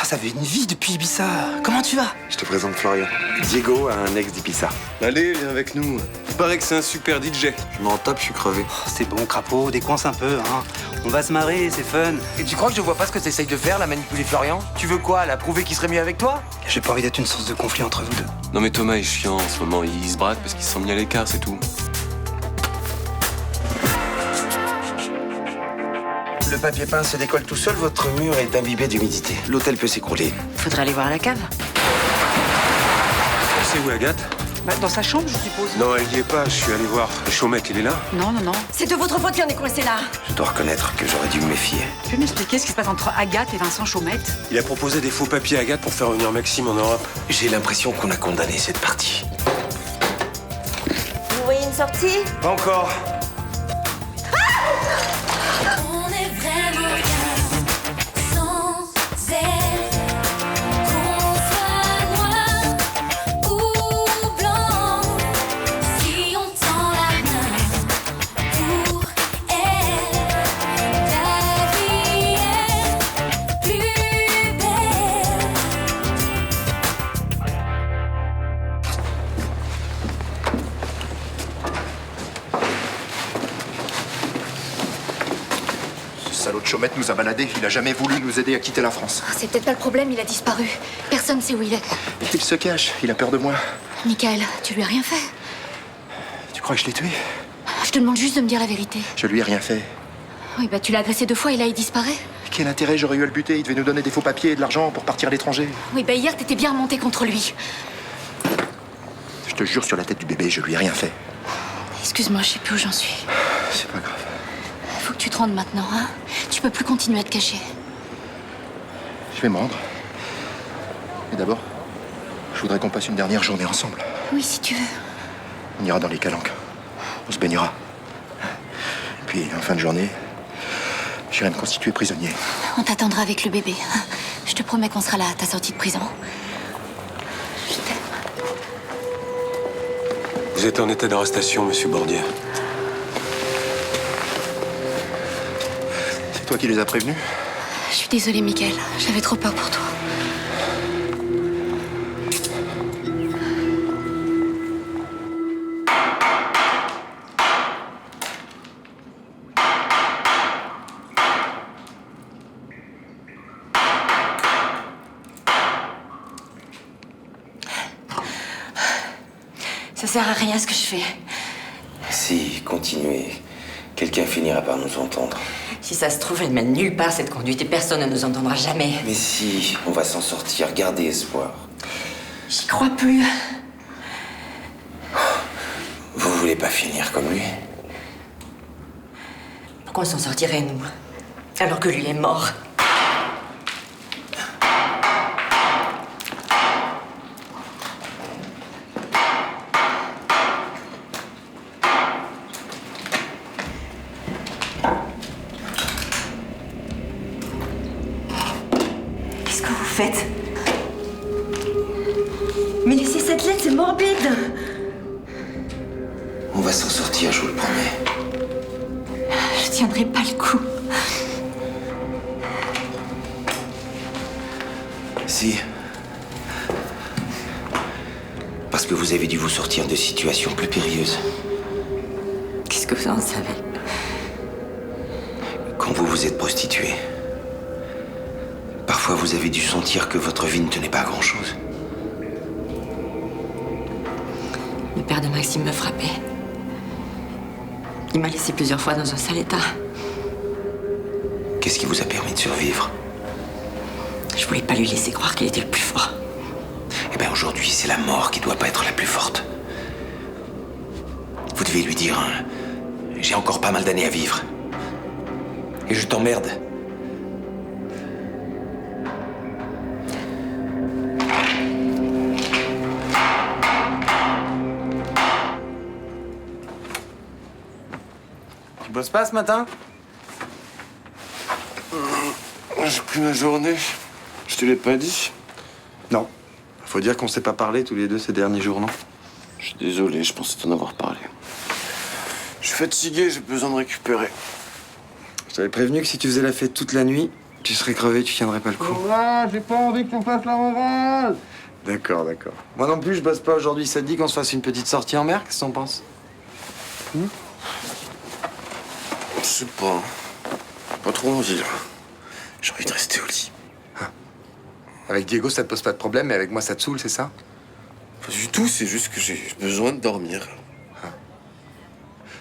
Mars avait une vie depuis Ibiza. Comment tu vas? Je te présente Florian. Diego a un ex d'Ibiza. Allez, viens avec nous. Il paraît que c'est un super DJ. Je m'en tape, je suis crevé. Oh, c'est bon, crapaud, décoince un peu, hein. On va se marrer, c'est fun. Et tu crois que je vois pas ce que t'essayes de faire, la manipuler Florian? Tu veux quoi, la prouver qu'il serait mieux avec toi? J'ai pas envie d'être une source de conflit entre vous deux. Non mais Thomas est chiant en ce moment. Il se braque parce qu'il se sent mis à l'écart, c'est tout. Le papier peint se décolle tout seul, votre mur est imbibé d'humidité. L'hôtel peut s'écrouler. Faudrait aller voir à la cave. C'est où Agathe? Bah, dans sa chambre, je suppose. Non, elle y est pas. Je suis allé voir. Le Chaumette, il est là? Non. C'est de votre faute qu'il en est coincé là. Je dois reconnaître que j'aurais dû me méfier. Tu peux m'expliquer ce qui se passe entre Agathe et Vincent Chaumette? Il a proposé des faux papiers à Agathe pour faire revenir Maxime en Europe. J'ai l'impression qu'on a condamné cette partie. Vous voyez une sortie? Pas encore. On est vraiment bien sans elle. Qu'on soit noir ou blanc, si on tend la main pour elle, la vie est plus belle. Ce salaud de Chaumette nous a baladés. Il a jamais voulu nous aider à quitter la France. C'est peut-être pas le problème, il a disparu. Personne sait où il est. Il se cache. Il a peur de moi. Michael, tu lui as rien fait. Tu crois que je l'ai tué? Je te demande juste de me dire la vérité. Je lui ai rien fait. Oui, bah tu l'as agressé 2 fois et là il disparaît. Quel intérêt j'aurais eu à le buter? Il devait nous donner des faux papiers et de l'argent pour partir à l'étranger. Oui, bah hier t'étais bien remonté contre lui. Je te jure sur la tête du bébé, je lui ai rien fait. Excuse-moi, je sais plus où j'en suis. C'est pas grave. Faut que tu te rendes maintenant, hein. Tu peux plus continuer à te cacher. Je vais me rendre. Mais d'abord, je voudrais qu'on passe une dernière journée ensemble. Oui, si tu veux. On ira dans les calanques. On se baignera. Puis, en fin de journée, j'irai me constituer prisonnier. On t'attendra avec le bébé. Je te promets qu'on sera là à ta sortie de prison. Je t'aime. Vous êtes en état d'arrestation, monsieur Bordier. C'est toi qui les as prévenus? Je suis désolée, Michael. J'avais trop peur pour toi. Ça sert à rien ce que je fais. Si, continuez. Quelqu'un finira par nous entendre. Si ça se trouve, elle mène nulle part cette conduite et personne ne nous entendra jamais. Mais si, on va s'en sortir. Gardez espoir. J'y crois plus. Vous voulez pas finir comme lui? Pourquoi on s'en sortirait, nous? Alors que lui est mort. Qu'est-ce que vous faites? Mais laissez cette lettre, c'est morbide. On va s'en sortir, je vous le promets. Je tiendrai pas le coup. Si. Parce que vous avez dû vous sortir de situations plus périlleuses. Qu'est-ce que vous en savez? Quand vous vous êtes prostituée, parfois vous avez dû sentir que votre vie ne tenait pas à grand-chose. Le père de Maxime me frappait. Il m'a laissé plusieurs fois dans un sale état. Qu'est-ce qui vous a permis de survivre? Je voulais pas lui laisser croire qu'il était le plus fort. Eh bien aujourd'hui, c'est la mort qui doit pas être la plus forte. Vous devez lui dire, hein, j'ai encore pas mal d'années à vivre. Et je t'emmerde. Tu bosses pas ce matin? J'ai pris ma journée. Je te l'ai pas dit? Non. Faut dire qu'on s'est pas parlé tous les deux ces derniers jours, non? Je suis désolé, je pensais t'en avoir parlé. Je suis fatigué, j'ai besoin de récupérer. Je t'avais prévenu que si tu faisais la fête toute la nuit, Tu serais crevé, tu tiendrais pas le coup. J'ai pas envie qu'on fasse la morale. D'accord. Moi non plus, je bosse pas aujourd'hui. Ça te dit qu'on se fasse une petite sortie en mer? Qu'est-ce que t'en penses? Je sais pas. Pas trop envie, là. J'ai envie de rester au lit. Avec Diego, ça te pose pas de problème, mais avec moi, ça te saoule, c'est ça? Pas du tout, c'est juste que j'ai besoin de dormir.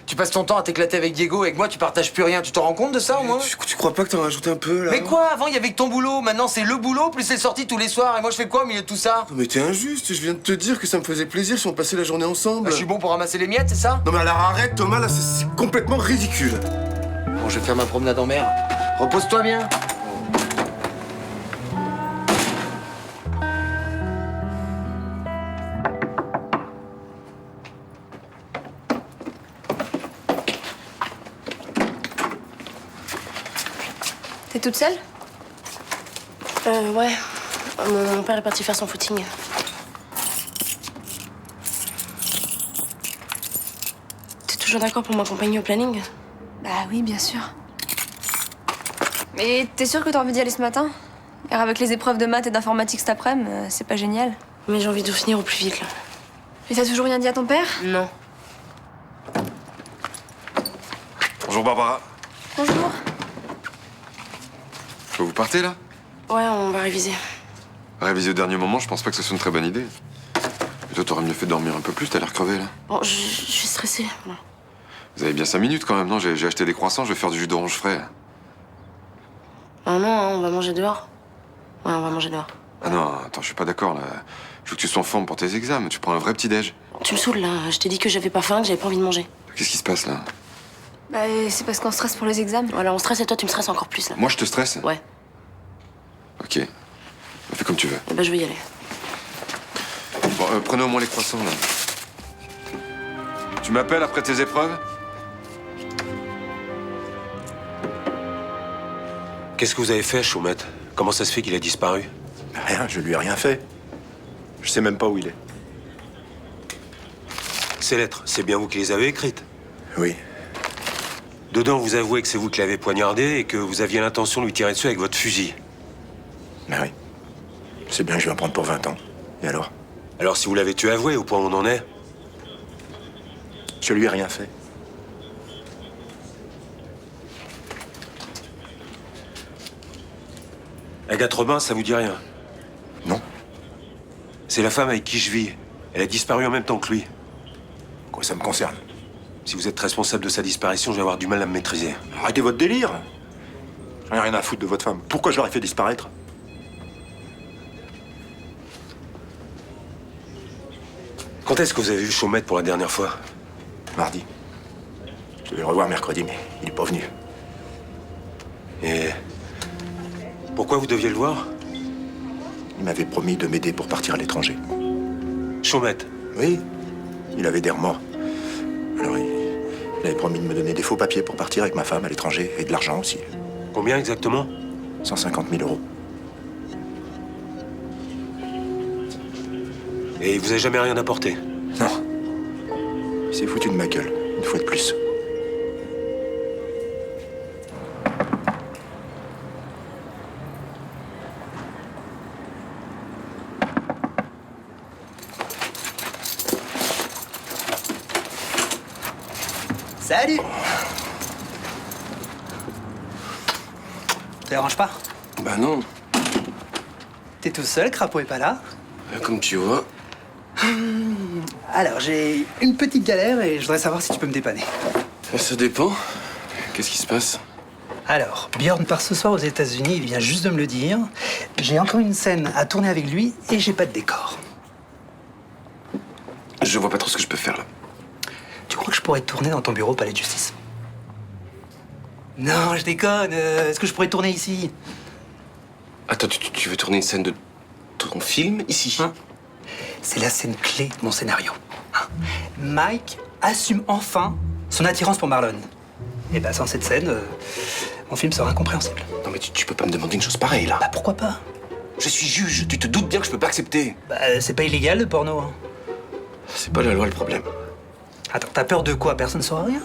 Tu passes ton temps à t'éclater avec Diego, et avec moi, tu partages plus rien. Tu te rends compte de ça, au moins? Tu crois pas que t'en rajoutes un peu, là? Mais quoi? Avant, il y avait que ton boulot. Maintenant, c'est le boulot, plus c'est sorti tous les soirs. Et moi, je fais quoi au milieu de tout ça? Non mais t'es injuste, je viens de te dire que ça me faisait plaisir si on passait la journée ensemble. Bah, je suis bon pour ramasser les miettes, c'est ça? Non mais alors arrête Thomas, là c'est complètement ridicule. Bon, je vais faire ma promenade en mer. Repose-toi bien. T'es toute seule? Ouais. Mon père est parti faire son footing. T'es toujours d'accord pour m'accompagner au planning? Bah oui, bien sûr. Mais t'es sûre que t'as envie d'y aller ce matin? Car avec les épreuves de maths et d'informatique cet après-midi, c'est pas génial. Mais j'ai envie de finir au plus vite, là. Et t'as toujours rien dit à ton père? Non. Bonjour Barbara. Bonjour. Vous partez là? Ouais, on va réviser. Réviser au dernier moment, je pense pas que ce soit une très bonne idée. Et toi, t'aurais mieux fait de dormir un peu plus, t'as l'air crevé là. Bon, je suis stressée. Bon. Vous avez bien 5 minutes quand même, non? J'ai acheté des croissants, je vais faire du jus d'orange frais. Ah non, hein, on va manger dehors. Ouais, on va manger dehors. Ah non, attends, je suis pas d'accord là. Je veux que tu sois en forme pour tes examens, tu prends un vrai petit-déj. Tu me saoules, là. Je t'ai dit que j'avais pas faim, que j'avais pas envie de manger. Qu'est-ce qui se passe là? Bah c'est parce qu'on stresse pour les examens. Voilà, on stresse et toi, tu me stresses encore plus, là. Moi, je te stresse? Ouais. Ok. Fais comme tu veux. Eh ben, je vais y aller. Bon, prenez au moins les croissants là. Tu m'appelles après tes épreuves? Qu'est-ce que vous avez fait, Choumette? Comment ça se fait qu'il a disparu? Rien, je lui ai rien fait. Je sais même pas où il est. Ces lettres, c'est bien vous qui les avez écrites? Oui. Dedans, vous avouez que c'est vous qui l'avez poignardé et que vous aviez l'intention de lui tirer dessus avec votre fusil. Ben oui. C'est bien que je vais en prendre pour 20 ans. Et alors? Alors si vous l'avez tué, avoué au point où on en est? Je lui ai rien fait. Agathe Robin, ça vous dit rien? Non. C'est la femme avec qui je vis. Elle a disparu en même temps que lui. Quoi, ça me concerne? Si vous êtes responsable de sa disparition, je vais avoir du mal à me maîtriser. Arrêtez votre délire. J'en ai rien à foutre de votre femme. Pourquoi je l'aurais fait disparaître? Quand est-ce que vous avez vu Chaumette pour la dernière fois? Mardi. Je devais le revoir mercredi, mais il est pas venu. Et pourquoi vous deviez le voir? Il m'avait promis de m'aider pour partir à l'étranger. Chaumette? Oui. Il avait des remords. Alors il avait promis de me donner des faux papiers pour partir avec ma femme à l'étranger et de l'argent aussi. Combien exactement? 150 000 euros. Et il vous a jamais rien apporté? Non. Il s'est foutu de ma gueule, une fois de plus. Salut! Ça dérange pas? Bah non. T'es tout seul, Crapaud est pas là? Comme tu vois. Alors, j'ai une petite galère et je voudrais savoir si tu peux me dépanner. Ça dépend. Qu'est-ce qui se passe? Alors, Björn part ce soir aux États-Unis, il vient juste de me le dire. J'ai encore une scène à tourner avec lui et j'ai pas de décor. Je vois pas trop ce que je peux faire là. Tu crois que je pourrais tourner dans ton bureau au palais de justice? Non, je déconne. Est-ce que je pourrais tourner ici? Attends, tu veux tourner une scène de ton film ici? C'est la scène clé de mon scénario. Hein. Mike assume enfin son attirance pour Marlon. Et bah sans cette scène, mon film sera incompréhensible. Non mais tu peux pas me demander une chose pareille là. Bah pourquoi pas? Je suis juge, tu te doutes bien que je peux pas accepter. Bah c'est pas illégal le porno. Hein. C'est pas la loi le problème. Attends, t'as peur de quoi? Personne ne saura rien.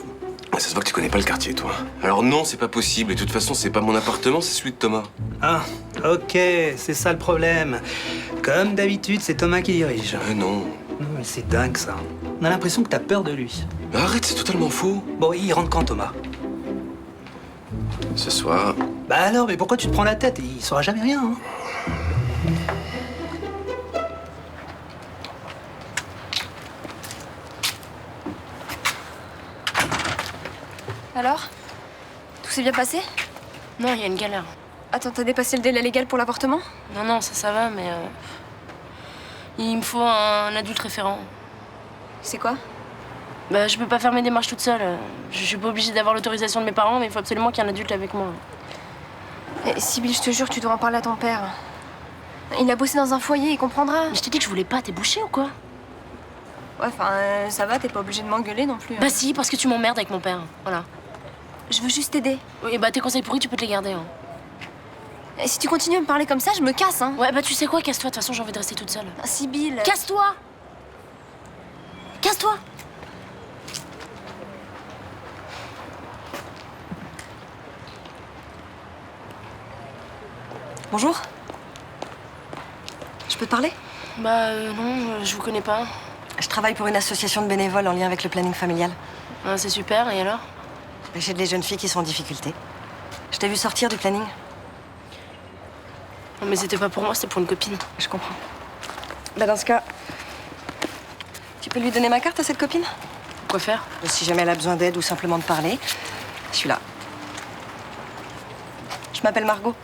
Ça se voit que tu connais pas le quartier, toi. Alors non, c'est pas possible. Et de toute façon, c'est pas mon appartement, c'est celui de Thomas. Ah, ok, c'est ça le problème. Comme d'habitude, c'est Thomas qui dirige. Non. Non, mais c'est dingue, ça. On a l'impression que t'as peur de lui. Mais arrête, c'est totalement faux. Bon, il rentre quand, Thomas? Ce soir... Bah alors, mais pourquoi tu te prends la tête? Il saura jamais rien, hein. Alors? Tout s'est bien passé? Non, il y a une galère. Attends, t'as dépassé le délai légal pour l'avortement? Non, ça va, mais... il me faut un adulte référent. C'est quoi? Bah, je peux pas faire mes démarches toute seule. Je suis pas obligée d'avoir l'autorisation de mes parents, mais il faut absolument qu'il y ait un adulte avec moi. Eh, Sibylle, je te jure, tu dois en parler à ton père. Il a bossé dans un foyer, il comprendra. Mais je t'ai dit que je voulais pas, t'es bouché ou quoi? Ouais, enfin, ça va, t'es pas obligée de m'engueuler non plus. Hein. Bah si, parce que tu m'emmerdes avec mon père, voilà. Je veux juste t'aider. Oui, bah tes conseils pourris, tu peux te les garder. Hein. Et si tu continues à me parler comme ça, je me casse, hein. Ouais, bah tu sais quoi, casse-toi, de toute façon j'ai envie de rester toute seule. Ah, Sibylle. Casse-toi! Casse-toi! Bonjour. Je peux te parler? Bah non, je vous connais pas. Je travaille pour une association de bénévoles en lien avec le planning familial. Ah, c'est super, et alors? J'ai des jeunes filles qui sont en difficulté. Je t'ai vu sortir du planning. Non, mais c'était pas pour moi, c'était pour une copine. Je comprends. Bah dans ce cas, tu peux lui donner ma carte à cette copine? Quoi faire? Si jamais elle a besoin d'aide ou simplement de parler, je suis là. Je m'appelle Margot.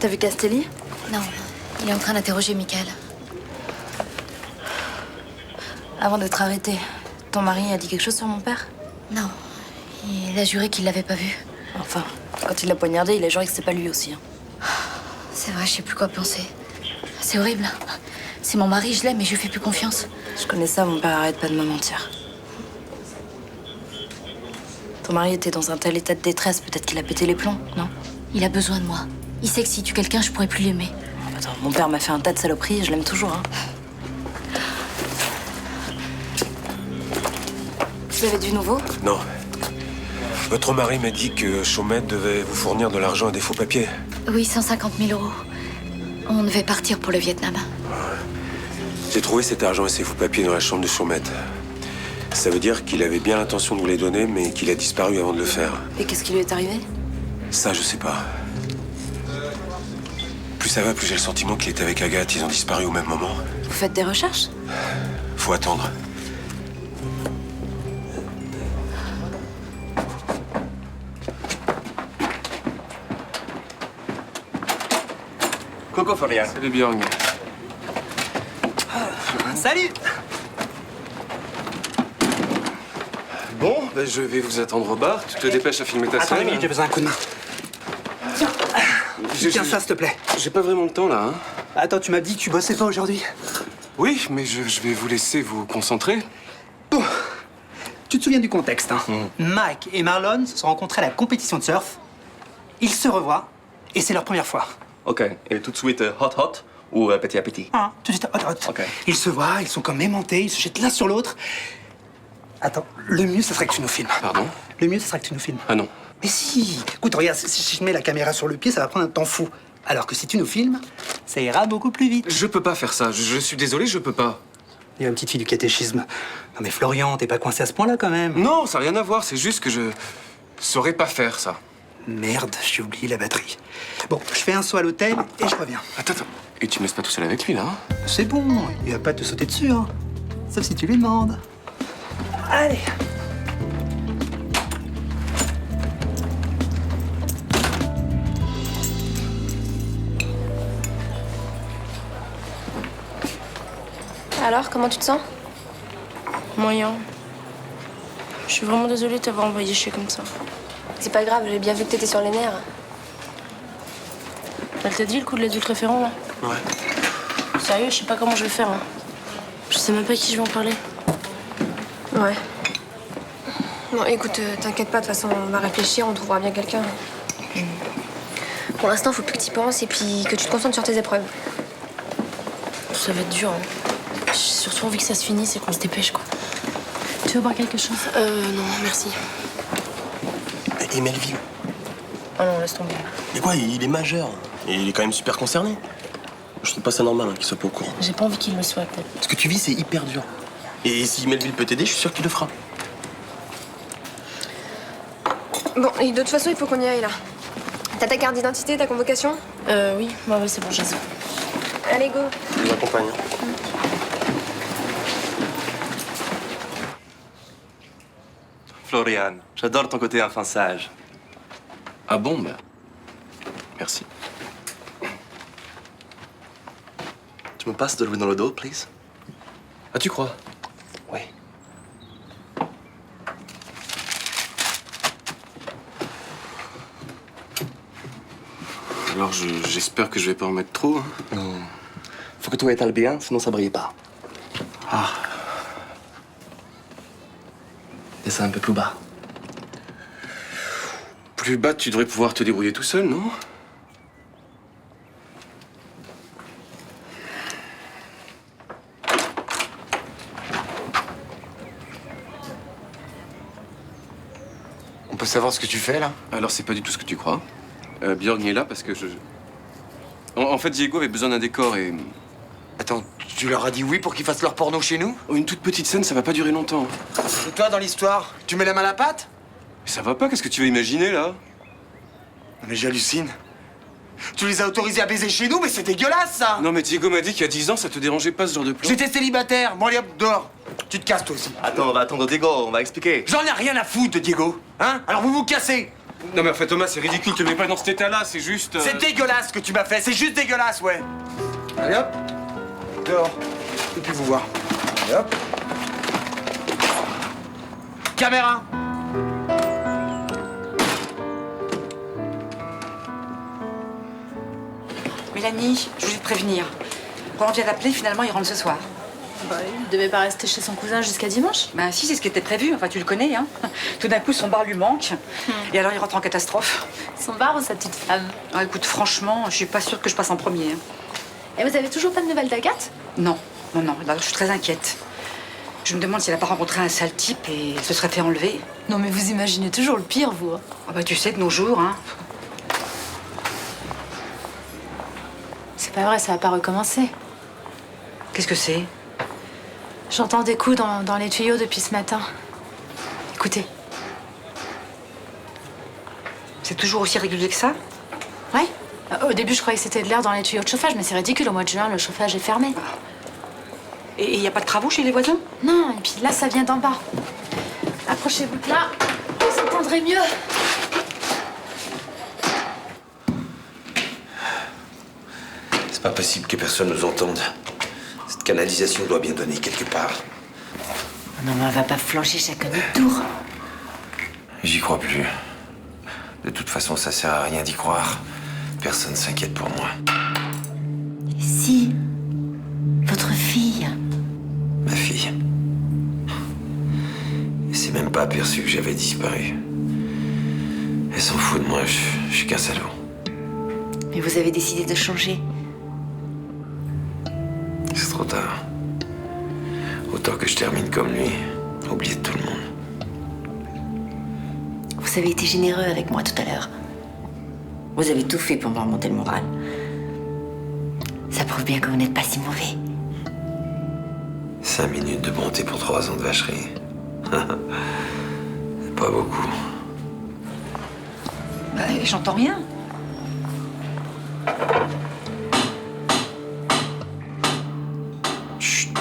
T'as vu Castelli? Non, il est en train d'interroger Michael. Avant d'être arrêté, ton mari a dit quelque chose sur mon père? Non, il a juré qu'il l'avait pas vu. Enfin, quand il l'a poignardé, il a juré que c'était pas lui aussi. Hein. C'est vrai, je sais plus quoi penser. C'est horrible. C'est mon mari, je l'aime, mais je lui fais plus confiance. Je connais ça, mon père arrête pas de me mentir. Ton mari était dans un tel état de détresse, peut-être qu'il a pété les plombs, non? Il a besoin de moi. Il sait que si tu quelqu'un, je pourrais plus l'aimer. Attends, mon père m'a fait un tas de saloperies et je l'aime toujours, hein. Vous avez du nouveau? Non. Votre mari m'a dit que Chaumette devait vous fournir de l'argent à des faux papiers. Oui, 150 000 €. On devait partir pour le Vietnam. J'ai trouvé cet argent et ces faux papiers dans la chambre de Chaumette. Ça veut dire qu'il avait bien l'intention de vous les donner, mais qu'il a disparu avant de le faire. Et qu'est-ce qui lui est arrivé? Ça, je sais pas. Plus ça va, plus j'ai le sentiment qu'il était avec Agathe. Ils ont disparu au même moment. Vous faites des recherches? Faut attendre. Coco Florian. Salut Björn. Salut! Bon, ben, je vais vous attendre au bar. Tu te dépêches à filmer ta Attends scène. une minute, j'ai besoin d'un coup de main. Tiens ça, s'il te plaît. J'ai pas vraiment le temps, là. Hein. Attends, tu m'as dit que tu bossais pas aujourd'hui? Oui, mais je vais vous laisser vous concentrer. Bon, tu te souviens du contexte, hein? Mike et Marlon se sont rencontrés à la compétition de surf. Ils se revoient et c'est leur première fois. Ok, et tout de suite hot ou petit à petit? Ah, tout de suite hot. Ok. Ils se voient, ils sont comme aimantés, ils se jettent l'un sur l'autre. Attends, le mieux, ça serait que tu nous filmes. Pardon? Le mieux, ça serait que tu nous filmes. Ah non. Mais si! Écoute, regarde, si je mets la caméra sur le pied, ça va prendre un temps fou. Alors que si tu nous filmes, ça ira beaucoup plus vite. Je peux pas faire ça. Je suis désolé, je peux pas. Il y a une petite fille du catéchisme. Non mais Florian, t'es pas coincé à ce point-là quand même. Non, ça n'a rien à voir. C'est juste que je saurais pas faire ça. Merde, j'ai oublié la batterie. Bon, je fais un saut à l'hôtel et je reviens. Attends. Et tu me laisses pas tout seul avec lui, là, hein? C'est bon, il va pas te sauter dessus, hein. Sauf si tu lui demandes. Allez. Alors, comment tu te sens? Moyen. Je suis vraiment désolée de t'avoir envoyé chier comme ça. C'est pas grave, j'ai bien vu que t'étais sur les nerfs. Elle t'a dit le coup de l'adulte référent, là? Ouais. Sérieux, je sais pas comment je vais faire, hein. Je sais même pas à qui je vais en parler. Ouais. Bon, écoute, t'inquiète pas, de toute façon, on va réfléchir, on trouvera bien quelqu'un. Pour l'instant, faut plus que t'y penses et puis que tu te concentres sur tes épreuves. Ça va être dur, hein. J'ai surtout envie que ça se finisse et qu'on se dépêche, quoi. Tu veux boire quelque chose? Non, merci. Et Melville? Oh non, laisse tomber. Mais quoi, il est majeur. Et il est quand même super concerné. Je trouve pas ça normal qu'il soit pas au courant. J'ai pas envie qu'il le soit, peut-être. Ce que tu vis, c'est hyper dur. Et si Melville peut t'aider, je suis sûr qu'il le fera. Bon, et de toute façon, il faut qu'on y aille, là. T'as ta carte d'identité, ta convocation? Oui, ouais, c'est bon, j'ai ça. Allez, go. Je vous accompagne. Florian, j'adore ton côté enfant sage. Ah bon, bah. Merci. Tu me passes de l'eau dans le dos, please? Ah, tu crois? Oui. Alors, j'espère que je vais pas en mettre trop. Hein. Non. Faut que tout étale bien, sinon ça brille pas. Ah. Et ça un peu plus bas. Plus bas, tu devrais pouvoir te débrouiller tout seul, non? On peut savoir ce que tu fais, là? Alors, c'est pas du tout ce que tu crois. Björn est là parce que En fait, Diego avait besoin d'un décor et... Attends, tu leur as dit oui pour qu'ils fassent leur porno chez nous? Une toute petite scène, ça va pas durer longtemps. Et toi, dans l'histoire, tu mets la main à la pâte? Mais ça va pas, qu'est-ce que tu veux imaginer, là? Mais j'hallucine. Tu les as autorisés à baiser chez nous, mais c'est dégueulasse, ça! Non, mais Diego m'a dit qu'il y a 10 ans, ça te dérangeait pas, ce genre de plan. J'étais célibataire. Bon, allez, hop, dehors. Tu te casses, toi aussi. Attends, on va attendre Diego, on va expliquer. J'en ai rien à foutre de Diego. Hein? Alors vous vous cassez. Non, mais en fait, Thomas, c'est ridicule, te mets pas dans cet état-là, c'est juste... C'est dégueulasse ce que tu m'as fait, c'est juste dégueulasse, ouais. Allez, hop. Dehors. Je peux plus vous voir. Allez, hop. Caméra. Mélanie, je voulais te prévenir. Roland vient d'appeler, finalement, il rentre ce soir. Bah, il devait pas rester chez son cousin jusqu'à dimanche. Ben si, c'est ce qui était prévu. Enfin, tu le connais, hein. Tout d'un coup, son bar lui manque. Et alors, il rentre en catastrophe. Son bar ou sa petite femme? Ah, écoute, franchement, je suis pas sûre que je passe en premier. Hein. Et vous avez toujours pas de nouvelles d'Agathe? Non, non, non. Là, je suis très inquiète. Je me demande si elle a pas rencontré un sale type et se serait fait enlever. Non, mais vous imaginez toujours le pire, vous. Hein. Ah bah, tu sais, de nos jours, hein. C'est pas vrai, ça va pas recommencer. Qu'est-ce que c'est? J'entends des coups dans les tuyaux depuis ce matin. Écoutez. C'est toujours aussi régulier que ça? Ouais. Au début, je croyais que c'était de l'air dans les tuyaux de chauffage, mais c'est ridicule. Au mois de juin, le chauffage est fermé. Et il n'y a pas de travaux chez les voisins? Non, et puis là, ça vient d'en bas. Approchez-vous de là, vous entendrez mieux. C'est pas possible que personne nous entende. Cette canalisation doit bien donner quelque part. Non, mais on va pas flancher chacun notre tour. J'y crois plus. De toute façon, ça sert à rien d'y croire. Personne s'inquiète pour moi. Si, votre fille. Ma fille. Elle s'est même pas aperçue que j'avais disparu. Elle s'en fout de moi, je suis qu'un salaud. Mais vous avez décidé de changer. C'est trop tard. Autant que je termine comme lui, oublier de tout le monde. Vous avez été généreux avec moi tout à l'heure. Vous avez tout fait pour me remonter le moral. Ça prouve bien que vous n'êtes pas si mauvais. 5 minutes de bonté pour 3 ans de vacherie. C'est pas beaucoup. Bah, j'entends rien. Chut.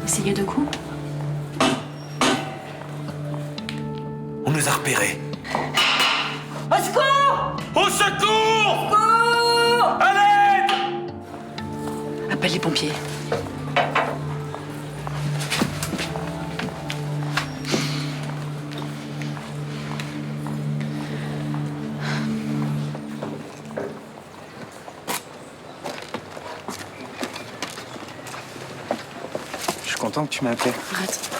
Essayez de coups. On nous a repérés. Au secours! Au secours! À l'aide! Appelle les pompiers. Je suis content que tu m'aies appelé. Arrête.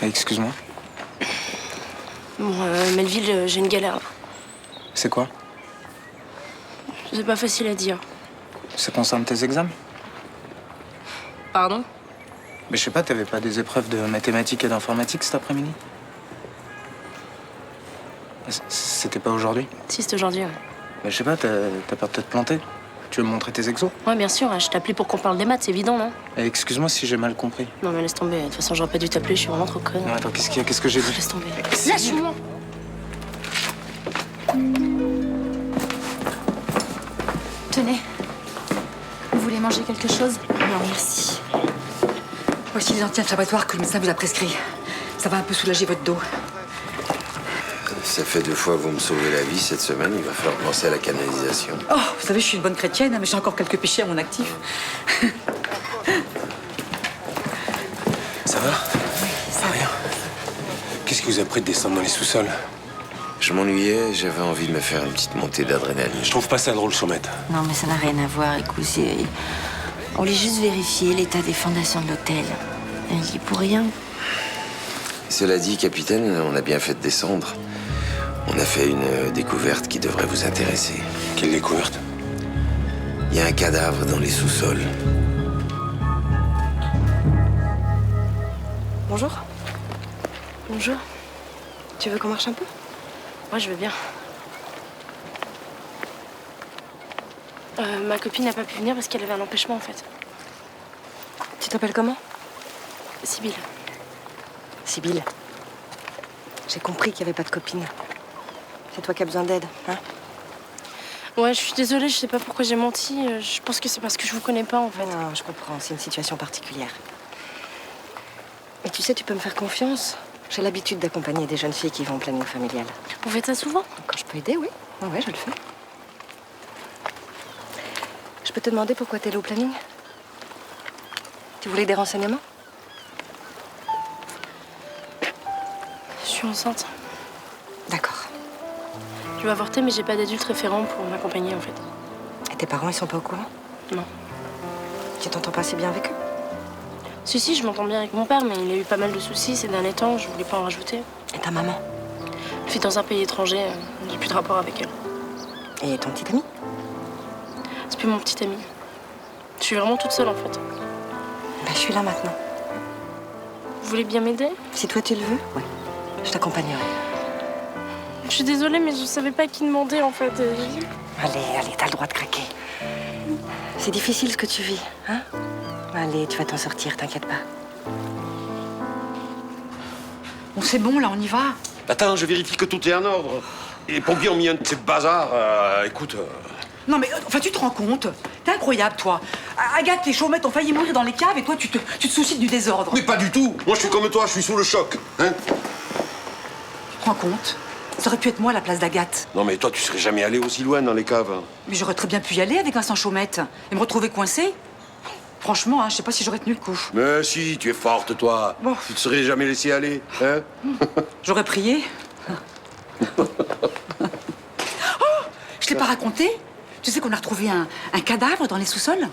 Excuse-moi. Bon, Melville, j'ai une galère. C'est quoi? C'est pas facile à dire. Ça concerne tes examens? Pardon? Mais je sais pas, t'avais pas des épreuves de mathématiques et d'informatique cet après-midi? C'était pas aujourd'hui? Si, c'est aujourd'hui, ouais. Bah, je sais pas, t'as peur de te planter? Tu veux me montrer tes exos? Ouais, bien sûr, je t'ai appelé pour qu'on parle des maths, c'est évident, non? Excuse-moi si j'ai mal compris. Non, mais laisse tomber. De toute façon, j'aurais pas dû t'appeler, je suis vraiment trop conne. Non, attends, qu'est-ce qu'il y a? Qu'est-ce que j'ai dit? Laisse tomber. Lâche-moi. Tenez. Vous voulez manger quelque chose? Non, merci. Voici les anti-inflammatoires que le médecin vous a prescrits. Ça va un peu soulager votre dos. Ça fait 2 fois que vous me sauvez la vie cette semaine. Il va falloir penser à la canalisation. Oh, vous savez, je suis une bonne chrétienne, mais j'ai encore quelques péchés à mon actif. Ça va? Ça Rien. Qu'est-ce qui vous a pris de descendre dans les sous-sols? Je m'ennuyais, j'avais envie de me faire une petite montée d'adrénaline. Je trouve pas ça drôle, Chaumette. Non, mais ça n'a rien à voir, écoute. On voulait juste vérifier l'état des fondations de l'hôtel. Il y est pour rien. Cela dit, capitaine, on a bien fait de descendre. On a fait une découverte qui devrait vous intéresser. Quelle découverte? Il y a un cadavre dans les sous-sols. Bonjour. Bonjour. Tu veux qu'on marche un peu? Moi, je veux bien. Ma copine n'a pas pu venir parce qu'elle avait un empêchement, en fait. Tu t'appelles comment? Sibylle. Sibylle. J'ai compris qu'il n'y avait pas de copine. C'est toi qui as besoin d'aide, hein? Ouais, je suis désolée, je sais pas pourquoi j'ai menti. Je pense que c'est parce que je vous connais pas, en fait. Non, je comprends, c'est une situation particulière. Mais tu sais, tu peux me faire confiance. J'ai l'habitude d'accompagner des jeunes filles qui vont au planning familial. Vous faites ça souvent? Quand je peux aider, oui. Ouais, je le fais. Je peux te demander pourquoi t'es allée au planning? Tu voulais des renseignements? Je suis enceinte. D'accord. Je vais avorter, mais j'ai pas d'adulte référent pour m'accompagner, en fait. Et tes parents, ils sont pas au courant? Non. Tu t'entends pas assez bien avec eux? Si, je m'entends bien avec mon père, mais il a eu pas mal de soucis ces derniers temps, je voulais pas en rajouter. Et ta maman? Elle vit dans un pays étranger, j'ai plus de rapport avec elle. Et ton petit ami? C'est plus mon petit ami. Je suis vraiment toute seule, en fait. Bah, je suis là maintenant. Vous voulez bien m'aider? Si toi tu le veux, oui. Je t'accompagnerai. Je suis désolée, mais je savais pas qui demander, en fait. Allez, t'as le droit de craquer. C'est difficile ce que tu vis, hein? Allez, tu vas t'en sortir, t'inquiète pas. Bon, c'est bon, là, on y va. Attends, je vérifie que tout est en ordre. Et les pompiers ont mis un de ces bazars. Écoute. Non, mais enfin, tu te rends compte? T'es incroyable, toi. Agathe et Chaumette ont failli mourir dans les caves et toi, tu te soucies du désordre. Mais pas du tout. Moi, je suis comme toi, je suis sous le choc. Hein? Tu te rends compte? Ça aurait pu être moi à la place d'Agathe. Non, mais toi, tu serais jamais allé aussi loin dans les caves. Mais j'aurais très bien pu y aller avec Vincent Chaumette et me retrouver coincée. Franchement, hein, je sais pas si j'aurais tenu le coup. Mais si, tu es forte, toi. Bon. Tu te serais jamais laissé aller, hein? J'aurais prié. Oh! Je t'ai pas raconté? Tu sais qu'on a retrouvé un cadavre dans les sous-sols?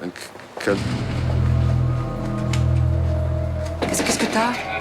Un cadavre. Qu'est-ce que t'as?